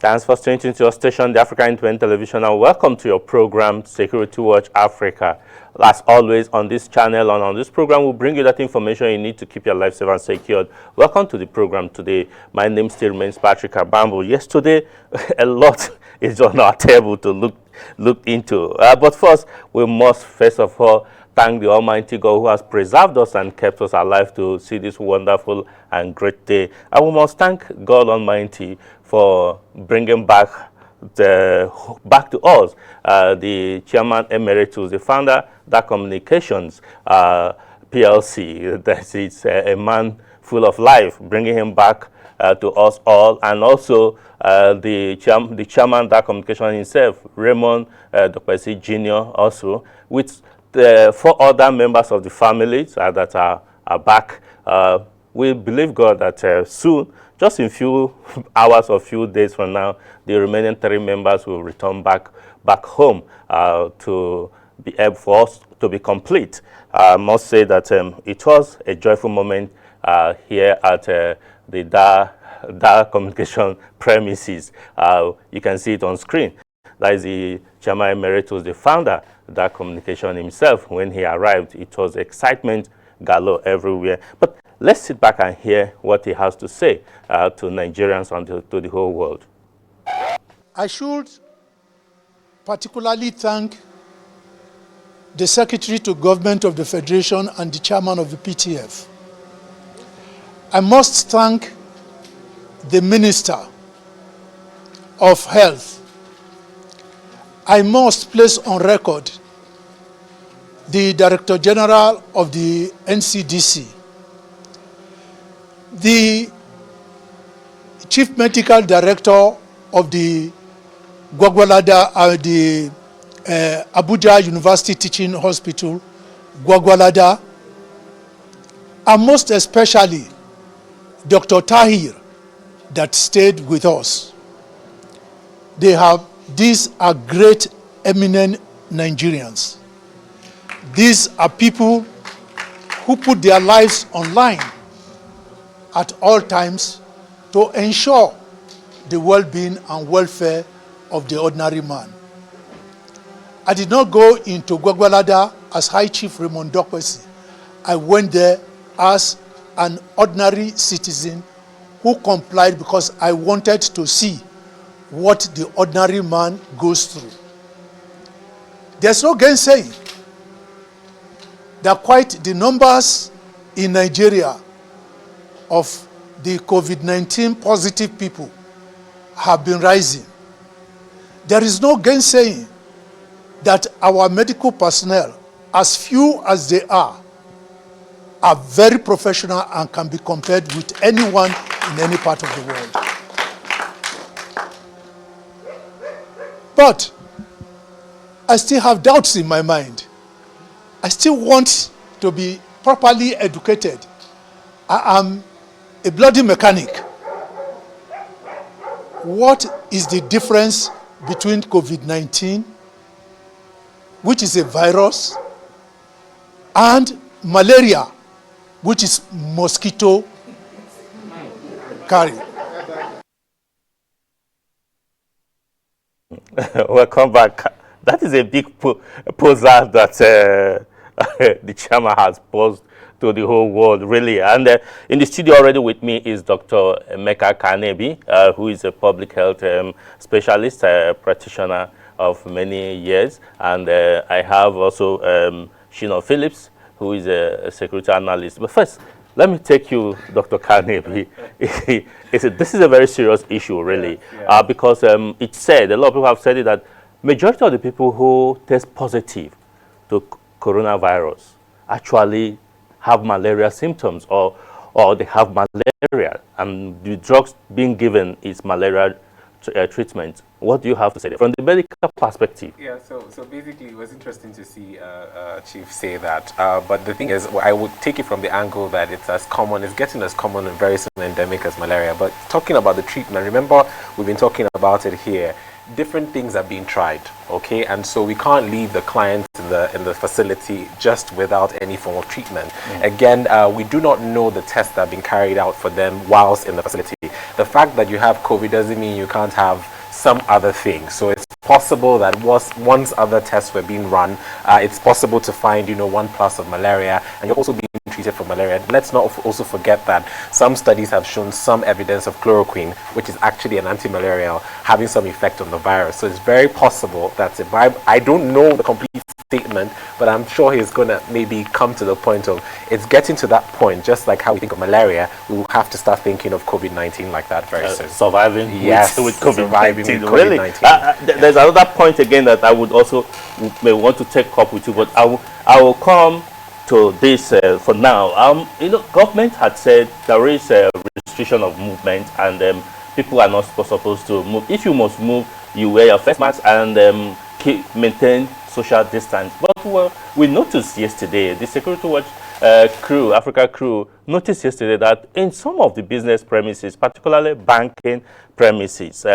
Thanks for tuning into your station, the Africa Independent Television, and welcome to your program, Security Watch Africa. As always, on this channel and on this program, we'll bring you that information you need to keep your life safe and secured. Welcome to the program today. My name still remains Patrick Abambo. Yesterday, a lot is on our table to look into. But first, we must first of all thank the Almighty God who has preserved us and kept us alive to see this wonderful and great day. And we must thank God Almighty for bringing back to us the Chairman Emeritus, the founder, Dark Communications PLC. It's a man full of life, bringing him back to us all, and also the chairman, Dark Communication himself, Raymond Dokpesi Jr., also, with the 4 other members of the family that are back. We believe God that soon, just in few hours or few days from now, the remaining 3 members will return back home to be able for us to be complete. I must say that it was a joyful moment here at the Dar Communication premises. You can see it on screen. That is the Chairman Emeritus, the founder, Dar Communication himself. When he arrived, it was excitement galore everywhere. But let's sit back and hear what he has to say to Nigerians and to the whole world. I should particularly thank the Secretary to Government of the Federation and the Chairman of the PTF. I must thank the Minister of Health. I must place on record the Director General of the NCDC, the Chief Medical Director of the Gwagwalada, the Abuja University Teaching Hospital, Gwagwalada, and most especially Dr. Tahir that stayed with us. These are great, eminent Nigerians. These are people who put their lives online at all times to ensure the well-being and welfare of the ordinary man. I did not go into Gwagwalada as High Chief Raymond Dokpesi. I went there as an ordinary citizen who complied because I wanted to see what the ordinary man goes through. There's no gainsaying that quite the numbers in Nigeria of the COVID-19 positive people have been rising. There is no gainsaying that our medical personnel, as few as they are very professional and can be compared with anyone in any part of the world. But I still have doubts in my mind. I still want to be properly educated. I am a bloody mechanic. What is the difference between COVID-19, which is a virus, and malaria, which is mosquito carried? Welcome back. That is a big proposal that the chairman has posed to the whole world, really. And in the studio already with me is Dr. Emeka Kanebi, who is a public health specialist, practitioner of many years. And I have also Shino Phillips, who is a security analyst. But first, let me take you, Dr. Kanebi. This is a very serious issue, really, because it's said, a lot of people have said it, that majority of the people who test positive to coronavirus actually have malaria symptoms, or they have malaria, and the drugs being given is malaria treatment. What do you have to say there? From the medical perspective? Yeah, so basically it was interesting to see Chief say that, but the thing is, I would take it from the angle that it's getting as common and very soon endemic as malaria. But talking about the treatment, remember we've been talking about it here, different things are being tried, okay? And so we can't leave the clients in the facility just without any form of treatment. Again, we do not know the tests that have been carried out for them whilst in the facility. The fact that you have COVID doesn't mean you can't have some other thing. So it's possible that once other tests were being run, it's possible to find, 1+ of malaria, and you're also being treated for malaria. Let's not also forget that some studies have shown some evidence of chloroquine, which is actually an anti-malarial, having some effect on the virus. So it's very possible that I don't know the complete statement, but I'm sure he's going to maybe come to the point of it's getting to that point, just like how we think of malaria, we will have to start thinking of COVID-19 like that very soon. Surviving yes, with COVID-19. Really? There's another point again that I would also may want to take up with you, but I will come to this for now. Government had said there is a restriction of movement, and people are not supposed to move. If you must move, you wear your face mask and maintain social distance. But we noticed yesterday, the Security Watch crew, Africa crew, noticed yesterday that in some of the business premises, particularly banking premises,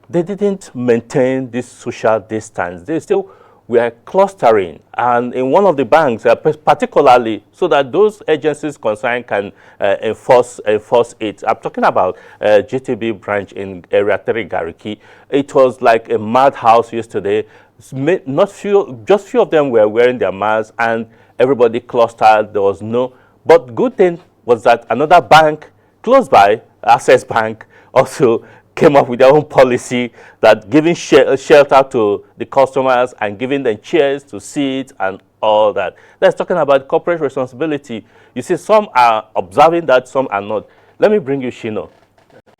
they didn't maintain this social distance. They still were clustering, and in one of the banks, particularly, so that those agencies concerned can enforce it. I'm talking about GTB branch in Area 3 Gariki. It was like a madhouse yesterday. Just few of them were wearing their masks, and everybody clustered. There was but good thing was that another bank close by, Access Bank, also came up with their own policy that giving shelter to the customers and giving them chairs to sit and all that. That's talking about corporate responsibility. You see, some are observing that, some are not. Let me bring you Shino.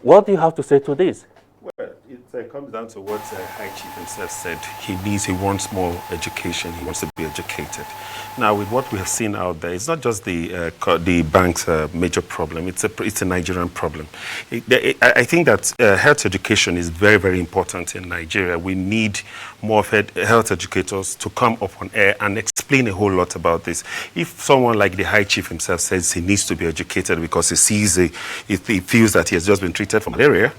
What do you have to say to this? Well, it comes down to what High Chief himself said. He wants more education. He wants to be educated. Now, with what we have seen out there, it's not just the bank's major problem. It's a Nigerian problem. I think that health education is very, very important in Nigeria. We need more health educators to come up on air and explain a whole lot about this. If someone like the High Chief himself says he needs to be educated because he feels that he has just been treated for malaria,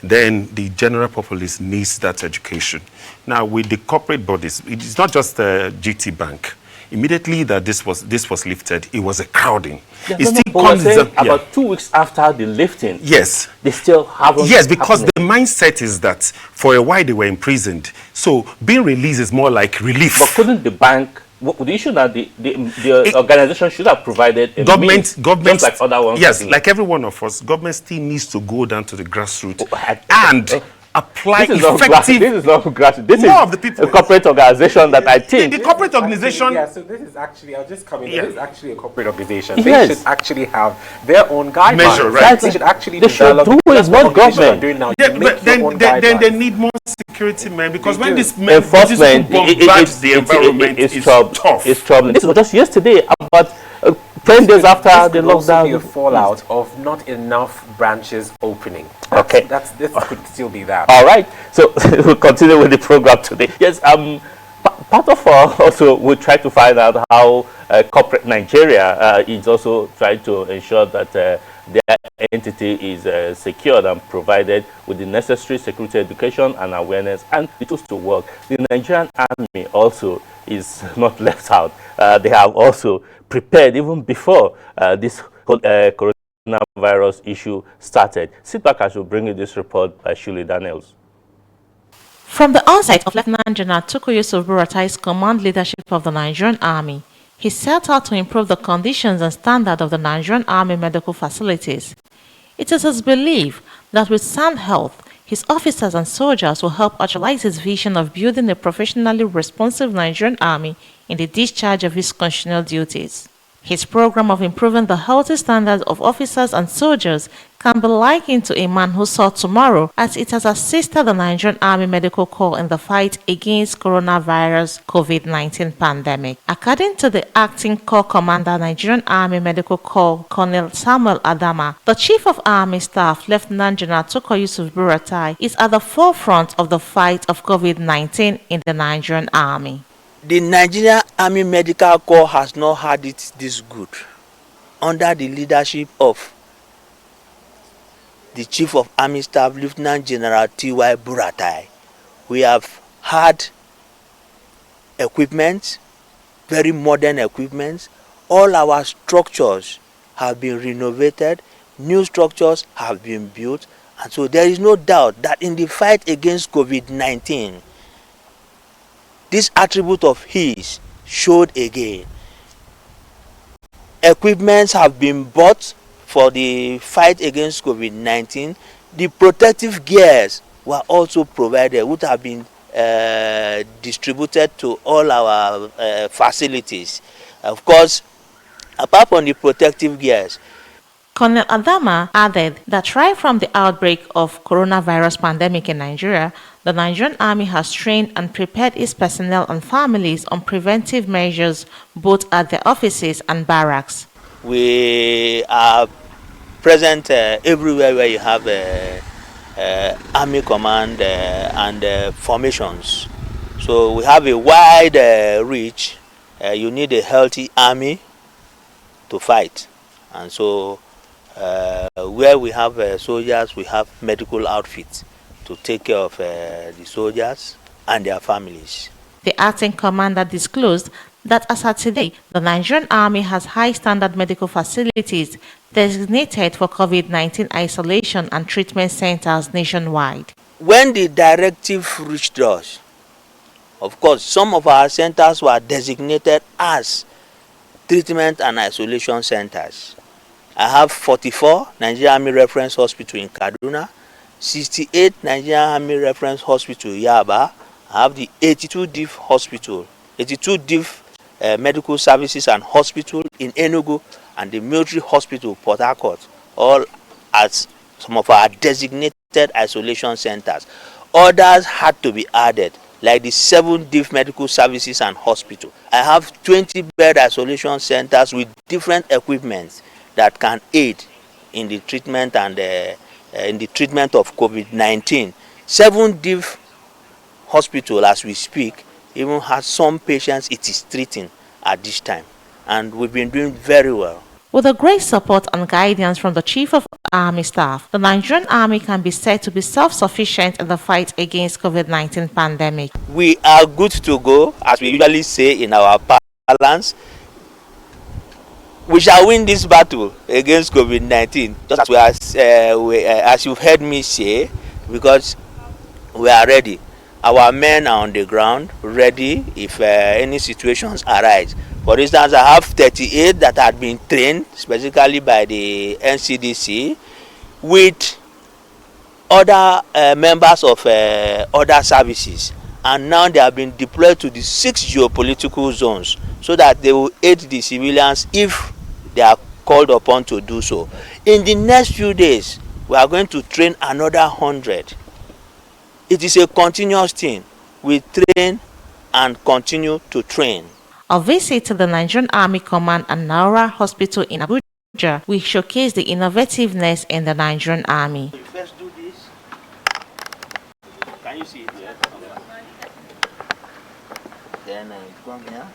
then the general populace needs that education. Now, with the corporate bodies, it's not just GT Bank. Immediately that this was lifted, it was a crowding. About 2 weeks after the lifting, yes, they still haven't. Yes, because the mindset is that for a while they were imprisoned, so being released is more like relief. But couldn't the bank? The issue that the organization should have provided a government, just like other ones. Yes, like every one of us, government still needs to go down to the grassroots and apply effective. This is not grassroots. This more is of the people. A corporate organization that I think. The corporate organization. Yeah, so this is actually, I'll just come in. Yeah. This is actually a corporate organization. Yes. They should actually have their own guidelines. Measure, right. They should actually do it, not government. Doing now. Yeah, but then they need more security men, because when this enforcement the environment is tough. It's troubling. This was just yesterday, about 10 days after the lockdown. Be a fallout of not enough branches opening. Okay, this could still be that. All right, so we'll continue with the program today. Yes, part of also we'll try to find out how corporate Nigeria is also trying to ensure that their entity is secured and provided with the necessary security education and awareness and the tools to work. The Nigerian Army also is not left out. They have also prepared even before this coronavirus issue started. Sit back as we bring you this report by Shirley Daniels. From the onset of Lieutenant General Tukur Yusuf Buratai's command leadership of the Nigerian Army, he set out to improve the conditions and standard of the Nigerian Army medical facilities. It is his belief that with sound health, his officers and soldiers will help actualize his vision of building a professionally responsive Nigerian Army in the discharge of his constitutional duties. His program of improving the healthy standards of officers and soldiers can be likened to a man who saw tomorrow, as it has assisted the Nigerian Army Medical Corps in the fight against coronavirus COVID-19 pandemic. According to the acting Corps Commander, Nigerian Army Medical Corps, Colonel Samuel Adama, the Chief of Army Staff, Lieutenant General Tukur Yusuf Buratai, is at the forefront of the fight of COVID-19 in the Nigerian Army. The Nigerian Army Medical Corps has not had it this good. Under the leadership of the Chief of Army Staff, Lieutenant General T.Y. Buratai, we have had equipment, very modern equipment. All our structures have been renovated, new structures have been built, And so there is no doubt that in the fight against COVID-19, this attribute of his showed again. Equipments have been bought for the fight against COVID-19. The protective gears were also provided, which have been distributed to all our facilities. Of course, apart from the protective gears, Colonel Adama added that right from the outbreak of coronavirus pandemic in Nigeria, the Nigerian Army has trained and prepared its personnel and families on preventive measures both at their offices and barracks. we are present everywhere where you have army command and formations. So we have a wide reach. You need a healthy army to fight, and so where we have soldiers, we have medical outfits to take care of the soldiers and their families. The acting commander disclosed that as at today, the Nigerian Army has high-standard medical facilities designated for COVID-19 isolation and treatment centers nationwide. When the directive reached us, of course, some of our centers were designated as treatment and isolation centers. I have 44 Nigerian Army Reference Hospital in Kaduna, 68 Nigerian Army Reference Hospital Yaba. I have the 82 DIF Hospital, 82 DIF Medical Services and Hospital in Enugu, and the Military Hospital Port Harcourt, all as some of our designated isolation centers. Others had to be added, like the 7 DIF Medical Services and Hospital. I have 20-bed isolation centers with different equipment that can aid in the treatment and in the treatment of COVID-19. 7 DIF Hospital, as we speak, even has some patients it is treating at this time, and we've been doing very well. With the great support and guidance from the Chief of Army Staff, the Nigerian Army can be said to be self-sufficient in the fight against COVID-19 pandemic. We are good to go, as we usually say in our parlance. We shall win this battle against COVID-19, just as you've heard me say, because we are ready. Our men are on the ground, ready if any situations arise. For instance, I have 38 that had been trained specifically by the NCDC with other members of other services, and now they have been deployed to the 6 geopolitical zones so that they will aid the civilians if they are called upon to do so. In the next few days, we are going to train another 100. It is a continuous thing. We train and continue to train. A visit to the Nigerian Army Command and Naura Hospital in Abuja will showcase the innovativeness in the Nigerian Army. You first do this. Can you see it here? Then come here.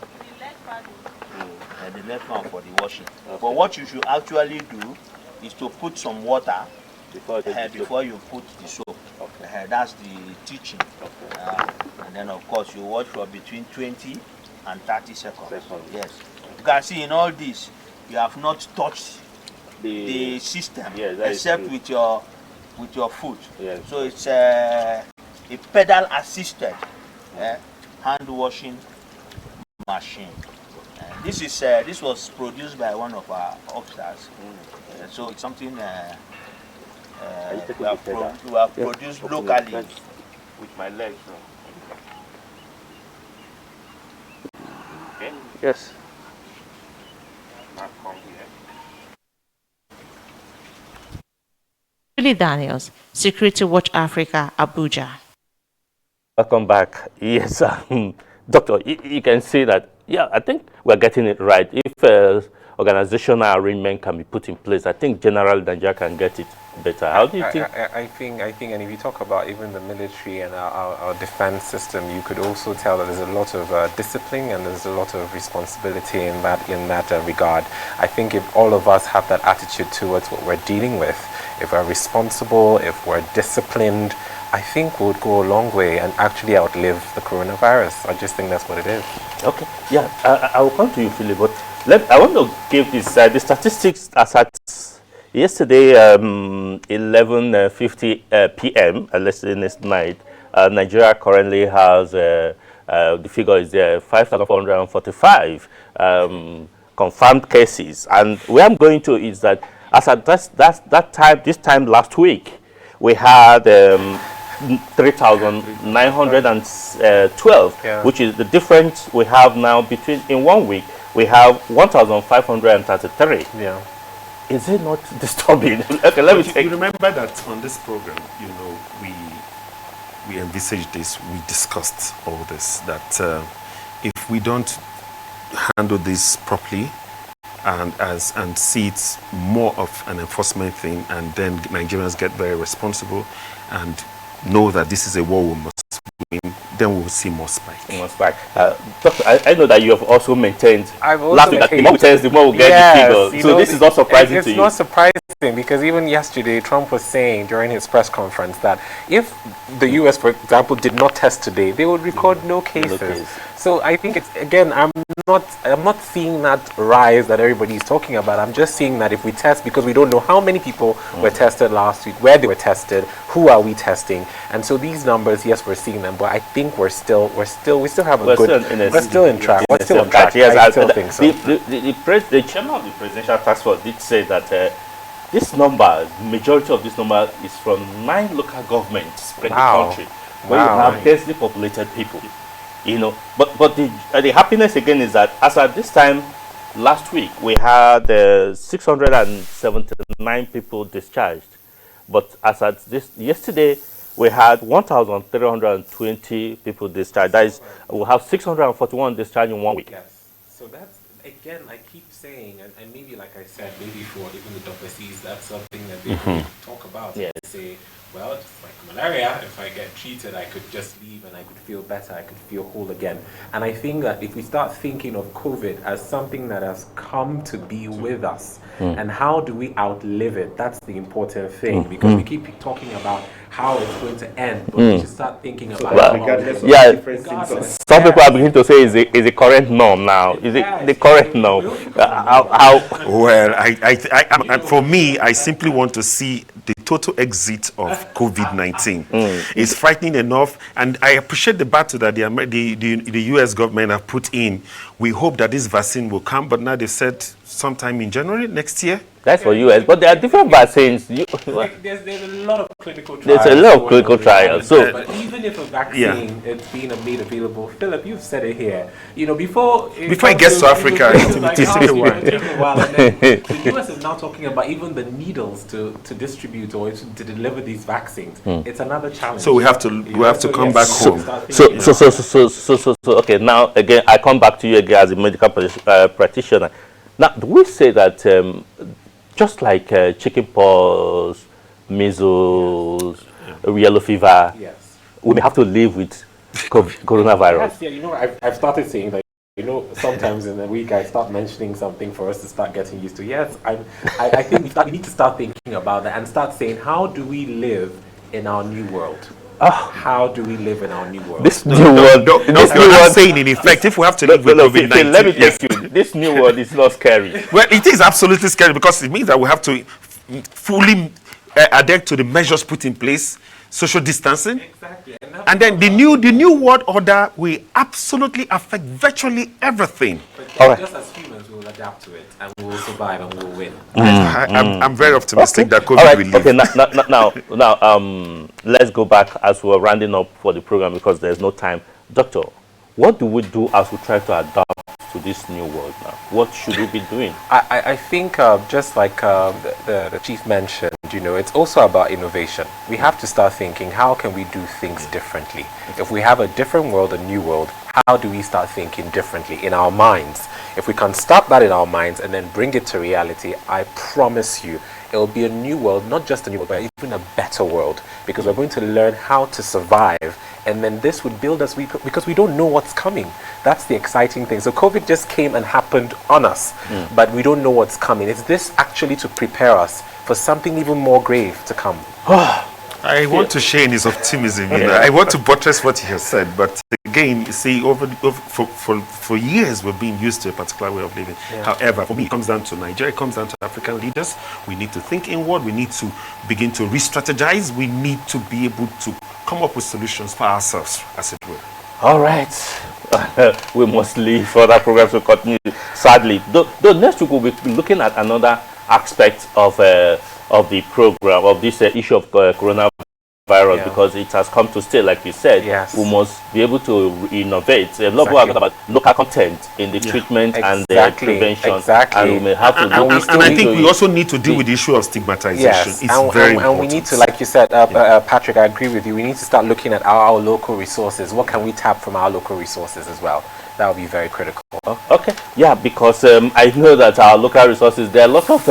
The left one for the washing. Okay. But what you should actually do is to put some water before you put the soap. Okay. That's the teaching. Okay. And then of course you watch for between 20 and 30 seconds. Yes. You can see in all this, you have not touched the system, except with your foot. Yes. So it's a pedal assisted hand washing machine. This was produced by one of our officers. So it's something we have produced locally. With my legs. Okay. Yes. Julie Daniels, Security Watch Africa, Abuja. Welcome back. Yes, Doctor, you can see that, yeah, I think we're getting it right. If organizational arrangement can be put in place, I think generally Nigeria can get it better. How do you think? I think, and if you talk about even the military and our defense system, you could also tell that there's a lot of discipline and there's a lot of responsibility in that regard. I think if all of us have that attitude towards what we're dealing with, if we're responsible, if we're disciplined, I think we'll go a long way and actually outlive the coronavirus. I just think that's what it is. Okay, yeah, I will come to you, Philip, but I want to give this, the statistics as at Yesterday, 11:50 p.m. This night, Nigeria currently has the figure is 5,445 confirmed cases, and where I'm going to is that as at this time last week, we had 3,912, which is the difference we have now between in 1 week. We have 1,533. Yeah. Is it not disturbing? Okay, let me take. You remember that on this program, we envisaged this, we discussed all this, that if we don't handle this properly and see it more of an enforcement thing, and then Nigerians get very responsible and know that this is a war we must win, then we will see more spike. Doctor, I know that you have also maintained last week that the more we test, the more we get the figure. So this is not surprising to you. It's not surprising because even yesterday, Trump was saying during his press conference that if the U.S., for example, did not test today, they would record no cases. So I think it's, again, I'm not seeing that rise that everybody is talking about. I'm just seeing that if we test, because we don't know how many people were tested last week, where they were tested, who are we testing, and so these numbers, yes, we're seeing them, but I think we still have we're still in track. We're still on track. Yes, I still think so. The chairman of the presidential task force did say that this number, majority of this number is from 9 local governments spread the country, where you have densely populated people. But the happiness again is that as at this time last week we had 679 people discharged, but as at this yesterday we had 1,320 people discharged. That is, we'll have 641 discharged in 1 week. Yes. So that's, again, I keep saying, and maybe like I said, maybe for even the WCs, that's something that they talk about. Yes. They say, well, it's like malaria, if I get treated, I could just leave and I could feel better, I could feel whole again. And I think that if we start thinking of COVID as something that has come to be with us, and how do we outlive it, that's the important thing, because we keep talking about how it's going to end, but we should start thinking about Some people are beginning to say is the current norm now. Is it the current norm? Well, for me, I simply want to see the total exit of COVID-19. It's frightening enough, and I appreciate the battle that the U.S. government have put in. We hope that this vaccine will come, but now they said sometime in January next year. That's for US, but there are different vaccines. there's a lot of clinical trials. There's a lot of clinical trials. So, but even if a vaccine is being made available, Philip, you've said it here. Before it gets to Africa, it will take a while. And then the US is now talking about even the needles to distribute or to deliver these vaccines. It's another challenge. So we have to come back home. So okay. Now again, I come back to you again as a medical practitioner. Now, do we say that just like chickenpox, measles, yellow fever, we may have to live with coronavirus? Yes, I've started saying that. Sometimes in the week I start mentioning something for us to start getting used to. Yes, I think we need to start thinking about that and start saying, how do we live in our new world? How do we live in our new world? This new world. I'm saying in effect, if we have to live with COVID-19, let me take you. This new world is not scary. Well, it is absolutely scary because it means that we have to fully adhere to the measures put in place, social distancing. Exactly. And then the new world order will absolutely affect virtually everything. But just as humans, we will adapt to it and we will survive and we will win. I'm very optimistic that COVID will leave. Okay, now, let's go back as we're rounding up for the program because there's no time. Doctor, what do we do as we try to adapt to this new world now? What should we be doing? I think just like the chief mentioned, it's also about innovation. We have to start thinking, how can we do things differently? If we have a different world, a new world, how do we start thinking differently in our minds? If we can start that in our minds and then bring it to reality, I promise you, it will be a new world, not just a new world, but even a better world, because we're going to learn how to survive, and then this would build us, because we don't know what's coming. That's the exciting thing. So COVID just came and happened on us, but we don't know what's coming. Is this actually to prepare us for something even more grave to come? I want to share in his optimism. I want to buttress what he has said, but again, you see, for years we've been used to a particular way of living. However, for me, it comes down to Nigeria, it comes down to African leaders. We need to think inward, we need to begin to re-strategize, we need to be able to come up with solutions for ourselves, as it were. All right. We must leave for that program to continue, sadly. Though next week we'll be looking at another aspect of the program, of this issue of coronavirus, because it has come to stay, like you said. Yes. We must be able to innovate. A lot of people have talked about local content in the treatment and the prevention. And we may have to do and I think we also need to deal with the issue of stigmatization. Yes, it's very important. And we need to, like you said, Patrick, I agree with you. We need to start looking at our local resources. What can we tap from our local resources as well? That would be very critical. Okay, yeah, because I know that our local resources, there are a lot of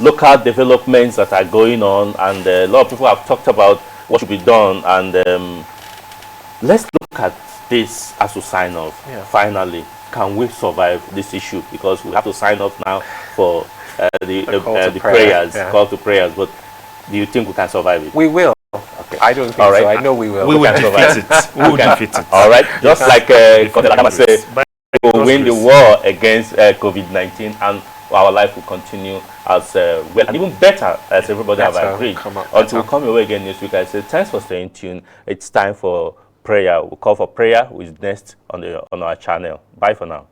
local developments that are going on, and a lot of people have talked about what should be done, and let's look at this as we sign off. Finally, can we survive this issue? Because we have to sign off now for the prayers, call to prayers, but do you think we can survive it? We will. Okay. I don't think so. I know we will. We will defeat it. We will defeat it. All right, just like Kodalama said, we will win the war against COVID-19, and our life will continue as well and even better, as everybody have agreed. Until we come your way again next week, I say thanks for staying tuned. It's time for prayer. We'll call for prayer, which is next on our channel. Bye for now.